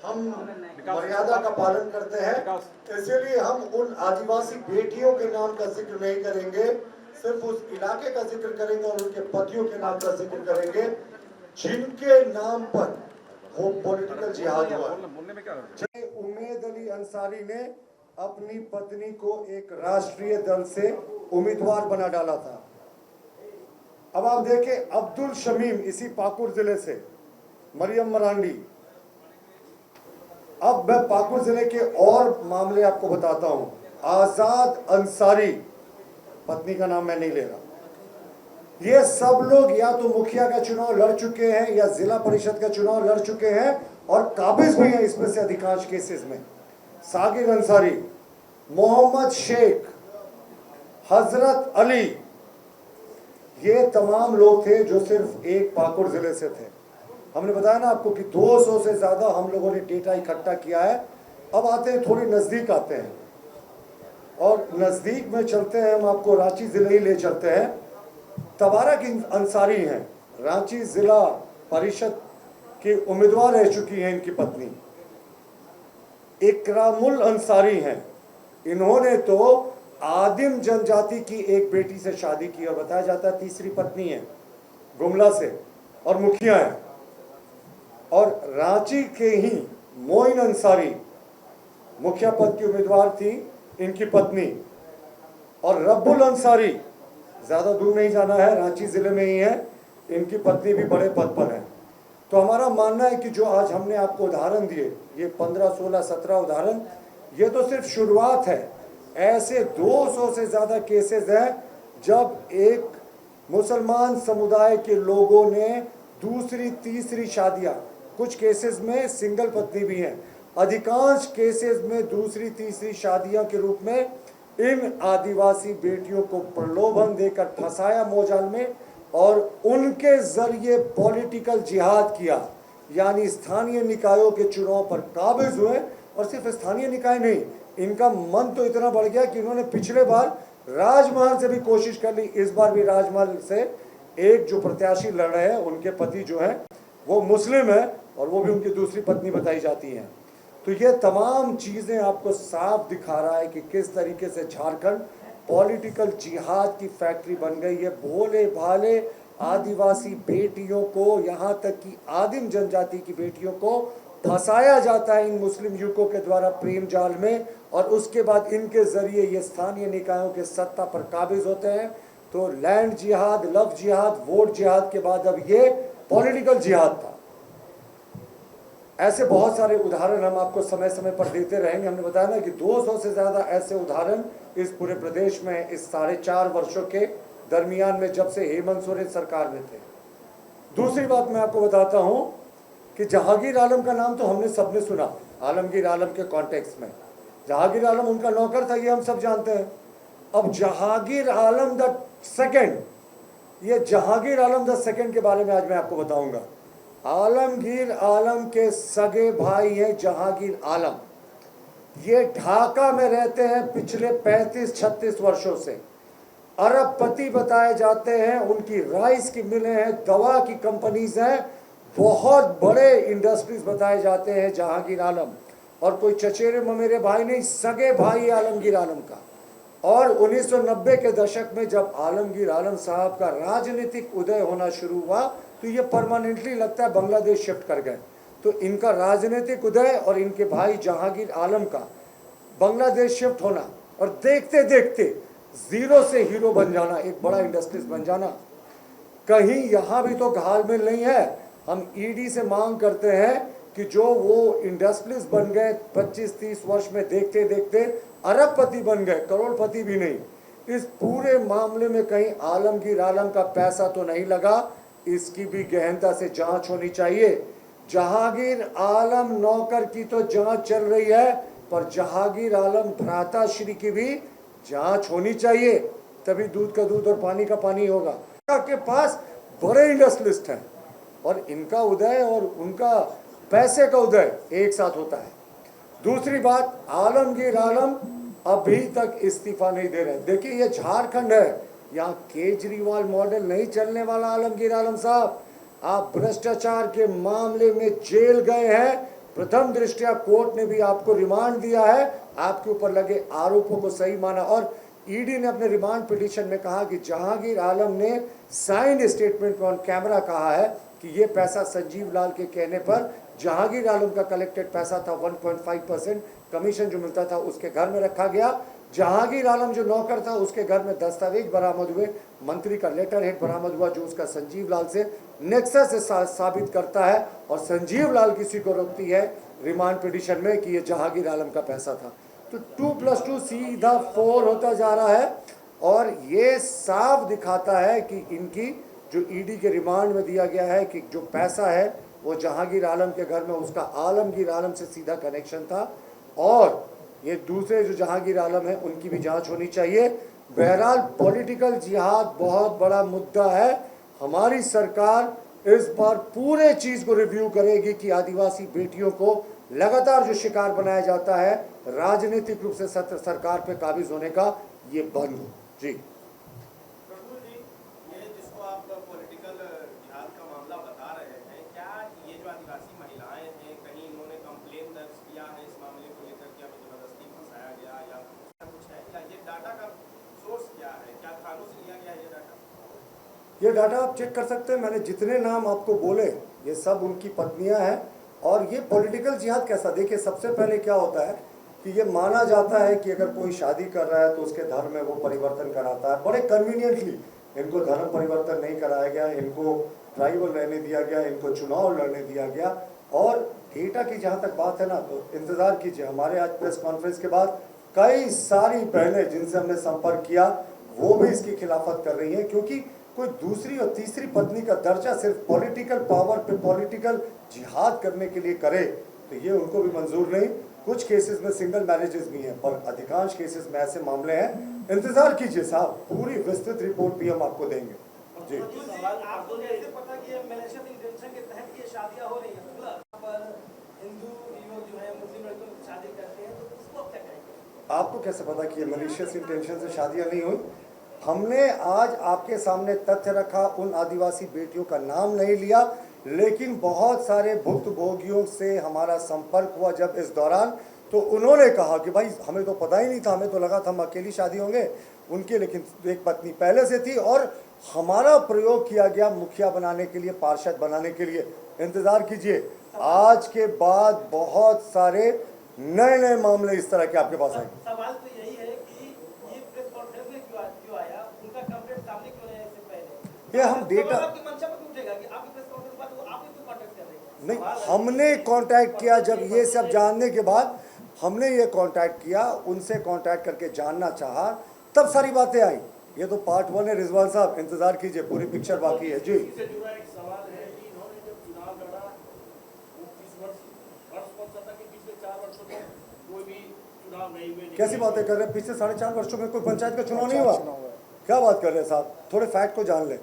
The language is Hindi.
हम मर्यादा का पालन करते हैं, इसीलिए हम उन आदिवासी बेटियों के नाम का जिक्र नहीं करेंगे, सिर्फ उस इलाके का जिक्र करेंगे और उनके पतियों के नाम का जिक्र करेंगे जिनके नाम पर वो पॉलिटिकल जिहाद हुआ। उम्मेद अली अंसारी ने अपनी पत्नी को एक राष्ट्रीय दल से उम्मीदवार बना डाला था। अब आप देखें, अब्दुल शमीम इसी पाकुड़ जिले से, मरियम मरांडी। अब मैं पाकुड़ जिले के और मामले आपको बताता हूं। आजाद अंसारी, पत्नी का नाम मैं नहीं ले रहा, ये सब लोग या तो मुखिया का चुनाव लड़ चुके हैं या जिला परिषद का चुनाव लड़ चुके हैं और काबिज भी हैं इसमें से अधिकांश केसेस में। सागिर अंसारी, मोहम्मद शेख, हजरत अली, ये तमाम लोग थे जो सिर्फ एक पाकुड़ जिले से थे। हमने बताया ना आपको कि 200 से ज्यादा हम लोगों ने डेटा इकट्ठा किया है। अब आते हैं, थोड़ी नजदीक आते हैं और नजदीक में चलते हैं, हम आपको रांची जिले ही ले चलते हैं। तबारक अंसारी हैं, रांची जिला परिषद के उम्मीदवार रह चुकी हैं इनकी पत्नी। इकरामुल अंसारी हैं, इन्होंने तो आदिम जनजाति की एक बेटी से शादी की और बताया जाता है तीसरी पत्नी है, गुमला से, और मुखिया है। और रांची के ही मोइन अंसारी मुखिया पद की उम्मीदवार थी, इनकी पत्नी। और रब्बुल अंसारी, ज्यादा दूर नहीं जाना है, रांची जिले में ही है, इनकी पत्नी भी बड़े पद पर है। तो हमारा मानना है कि जो आज हमने आपको उदाहरण दिए, ये 15, 16, 17 उदाहरण, ये तो सिर्फ शुरुआत है। ऐसे 200 से ज्यादा केसेस हैं जब एक मुसलमान समुदाय के लोगों ने दूसरी तीसरी शादियां, कुछ केसेस में सिंगल पत्नी भी हैं, अधिकांश केसेस में दूसरी तीसरी शादियां के रूप में इन आदिवासी बेटियों को प्रलोभन देकर फंसाया मोजाल में और उनके जरिए पॉलिटिकल जिहाद किया। यानी स्थानीय निकायों के चुनाव पर काबिज हुए। और सिर्फ स्थानीय निकाय नहीं, इनका मन तो इतना बढ़ गया कि इन्होंने पिछले बार राजमहल से भी कोशिश कर ली। इस बार भी राजमहल से एक जो प्रत्याशी लड़ रहे हैं, उनके पति जो है वो मुस्लिम है और वो भी उनकी दूसरी पत्नी बताई जाती है। तो ये तमाम चीजें आपको साफ दिखा रहा है कि किस तरीके से झारखंड पॉलिटिकल जिहाद की फैक्ट्री बन गई है। भोले भाले आदिवासी बेटियों को, यहाँ तक कि आदिम जनजाति की बेटियों को फंसाया जाता है इन मुस्लिम युवकों के द्वारा प्रेम जाल में, और उसके बाद इनके जरिए ये स्थानीय निकायों के सत्ता पर काबिज होते हैं। तो लैंड जिहाद, लव जिहाद, वोट जिहाद के बाद अब ये पॉलिटिकल जिहाद था। ऐसे बहुत सारे उदाहरण हम आपको समय समय पर देते रहेंगे। हमने बताया ना कि 200 से ज्यादा ऐसे उदाहरण इस पूरे प्रदेश में इस 4.5 वर्षों के दरमियान में, जब से हेमंत सोरेन सरकार में थे। दूसरी बात मैं आपको बताता हूं कि जहांगीर आलम का नाम तो हमने सबने सुना, आलमगीर आलम के कॉन्टेक्स्ट में। जहांगीर आलम उनका नौकर था, ये हम सब जानते हैं। अब जहांगीर आलम द सेकंड, ये जहांगीर आलम द सेकंड के बारे में आज मैं आपको बताऊंगा। आलमगीर आलम के सगे भाई हैं जहांगीर आलम। ये ढाका में रहते हैं पिछले 35-36 वर्षों से। अरबपति बताए जाते हैं, उनकी राइस की मिलें हैं, दवा की कंपनीज हैं, बहुत बड़े इंडस्ट्रीज बताए जाते हैं जहांगीर आलम। और कोई चचेरे ममेरे भाई नहीं, सगे भाई आलमगीर आलम का। और 1990 के दशक में जब आलमगीर आलम साहब का राजनीतिक उदय होना शुरू हुआ तो ये परमानेंटली लगता है बांग्लादेश शिफ्ट कर गए। तो इनका राजनीतिक उदय और इनके भाई जहांगीर आलम का बांग्लादेश शिफ्ट होना और देखते देखते जीरो से हीरो बन जाना, एक बड़ा इंडस्ट्रीज बन जाना, कहीं यहाँ भी तो घालमेल नहीं है। हम ईडी से मांग करते हैं कि जो वो इंडस्ट्रीज बन गए 25-30 वर्ष में, देखते देखते अरबपति बन गए, करोड़पति भी नहीं, इस पूरे मामले में कहीं आलमगीर आलम का पैसा तो नहीं लगा। इसकी भी गहनता से जांच होनी चाहिए। जहांगीर आलम नौकर की तो जांच चल रही है, पर जहांगीर आलम भ्राताश्री की भी जांच होनी चाहिए, तभी दूध का दूध और पानी का पानी होगा। के पास बड़े इंडस्ट्रियलिस्ट हैं और इनका उदय और उनका पैसे का उदय एक साथ होता है। दूसरी बात, आलमगीर आलम अभी तक इस्तीफा नहीं दे रहे। देखिए ये झारखंड है, यहाँ केजरीवाल मॉडल नहीं चलने वाला। आलमगीर आलम साहब, आप भ्रष्टाचार के मामले में जेल गए हैं, प्रथम दृष्टया कोर्ट ने भी आपको रिमांड दिया है, आपके ऊपर लगे आरोपों को सही माना और ईडी ने अपने रिमांड पिटीशन में कहा कि जहांगीर आलम ने साइंड स्टेटमेंट में ऑन कैमरा कहा है कि ये पैसा संजीव लाल के कहने पर जहांगीर आलम का कलेक्टेड पैसा था 1.5% कमीशन जो मिलता था उसके घर में रखा गया। जहांगीर आलम जो नौकर था उसके घर में दस्तावेज बरामद हुए, मंत्री का लेटर हेड बरामद हुआ जो उसका संजीव लाल से नेक्सस से साबित करता है और संजीव लाल किसी को रोकती है रिमांड पिटीशन में कि ये जहांगीर आलम का पैसा था। तो 2+2 सीधा 4 होता जा रहा है और ये साफ दिखाता है कि इनकी जो ईडी के रिमांड में दिया गया है कि जो पैसा है वो जहांगीर आलम के घर में उसका आलमगीर आलम से सीधा कनेक्शन था और ये दूसरे जो जहांगीर आलम है उनकी भी जांच होनी चाहिए। बहरहाल पॉलिटिकल जिहाद बहुत बड़ा मुद्दा है। हमारी सरकार इस बार पूरे चीज को रिव्यू करेगी कि आदिवासी बेटियों को लगातार जो शिकार बनाया जाता है राजनीतिक रूप से सरकार पे काबिज होने का ये बंद हो। जी ये जिसको आप पॉलिटिकल जिहाद का मामला बता रहे हैं, क्या ये जो आदिवासी महिलाएं हैं कहीं इन्होंने कंप्लेन दर्ज किया है इस मामले को लेकर कि हमें जबरदस्ती फंसाया गया या कुछ है, या ये डाटा का सोर्स क्या है, क्या थानों से लिया गया है ये डाटा? ये डाटा आप चेक कर सकते हैं। मैंने जितने नाम आपको बोले ये सब उनकी पत्नियां हैं और ये पॉलिटिकल जिहाद कैसा, देखिए सबसे पहले क्या होता है कि ये माना जाता है कि अगर कोई शादी कर रहा है तो उसके धर्म में वो परिवर्तन कराता है। बड़े कन्वीनियंटली इनको धर्म परिवर्तन नहीं कराया गया, इनको ट्राइबल रहने दिया गया, इनको चुनाव लड़ने दिया गया। और डेटा की जहाँ तक बात है ना तो इंतज़ार कीजिए, हमारे आज प्रेस कॉन्फ्रेंस के बाद कई सारी बहनें जिनसे हमने संपर्क किया वो भी इसकी खिलाफत कर रही हैं क्योंकि कोई दूसरी और तीसरी पत्नी का दर्जा सिर्फ पॉलिटिकल पावर पे पॉलिटिकल जिहाद करने के लिए करे तो ये उनको भी मंजूर नहीं। कुछ केसेस में सिंगल मैरिजेस भी हैं पर अधिकांश केसेस में ऐसे मामले हैं। इंतजार कीजिए साहब, पूरी विस्तृत रिपोर्ट भी हम आपको देंगे। जी आपको कैसे पता कि ये मैलिशियस इंटेंशन के तहत ये शादियां हो रही हैं? पर हिंदू युवक जो है मुस्लिम लड़कियों की शादी करते हैं तो उसको क्या करेंगे? आपको कैसे पता कि ये मैलिशियस इंटेंशन से शादियां नहीं हुई? हमने आज आपके सामने तथ्य रखा, उन आदिवासी बेटियों का नाम नहीं लिया लेकिन बहुत सारे भुक्तभोगियों से हमारा संपर्क हुआ जब इस दौरान तो उन्होंने कहा कि भाई हमें तो पता ही नहीं था, हमें तो लगा था हम अकेली शादी होंगे उनकी, लेकिन एक पत्नी पहले से थी और हमारा प्रयोग किया गया मुखिया बनाने के लिए, पार्षद बनाने के लिए। इंतज़ार कीजिए, आज के बाद बहुत सारे नए नए मामले इस तरह के आपके पास आएंगे। सवाल तो यही है कि ये प्रेस कॉन्फ्रेंस में क्यों आया, उनका कंप्लेंट सामने क्यों नहीं इससे पहले? ये हम डेटा आपकी मंशा पर उठेगा कि आपकी प्रेस कॉन्फ्रेंस बाद वो आप ही कांटेक्ट कर रहे हैं? नहीं, हमने कांटेक्ट किया जब ये सब जानने के बाद हमने ये कांटेक्ट किया, उनसे कांटेक्ट करके जानना चाहा तब सारी बातें आई। ये तो पार्ट 1 है रिजवान साहब, इंतजार कीजिए, पूरी पिक्चर बाकी है। जी इससे जुड़ा एक सवाल है कि इन्होंने जब चुनाव लड़ा 29 वर्ष कौन सा था कि पिछले 4 वर्षों में कोई भी चुनाव नहीं हुए? कैसी बातें कर रहे हैं? पिछले 4.5 वर्षों में कोई पंचायत का चुनाव नहीं हुआ? क्या बात कर रहे हैं साहब, थोड़े फैक्ट को जान लें।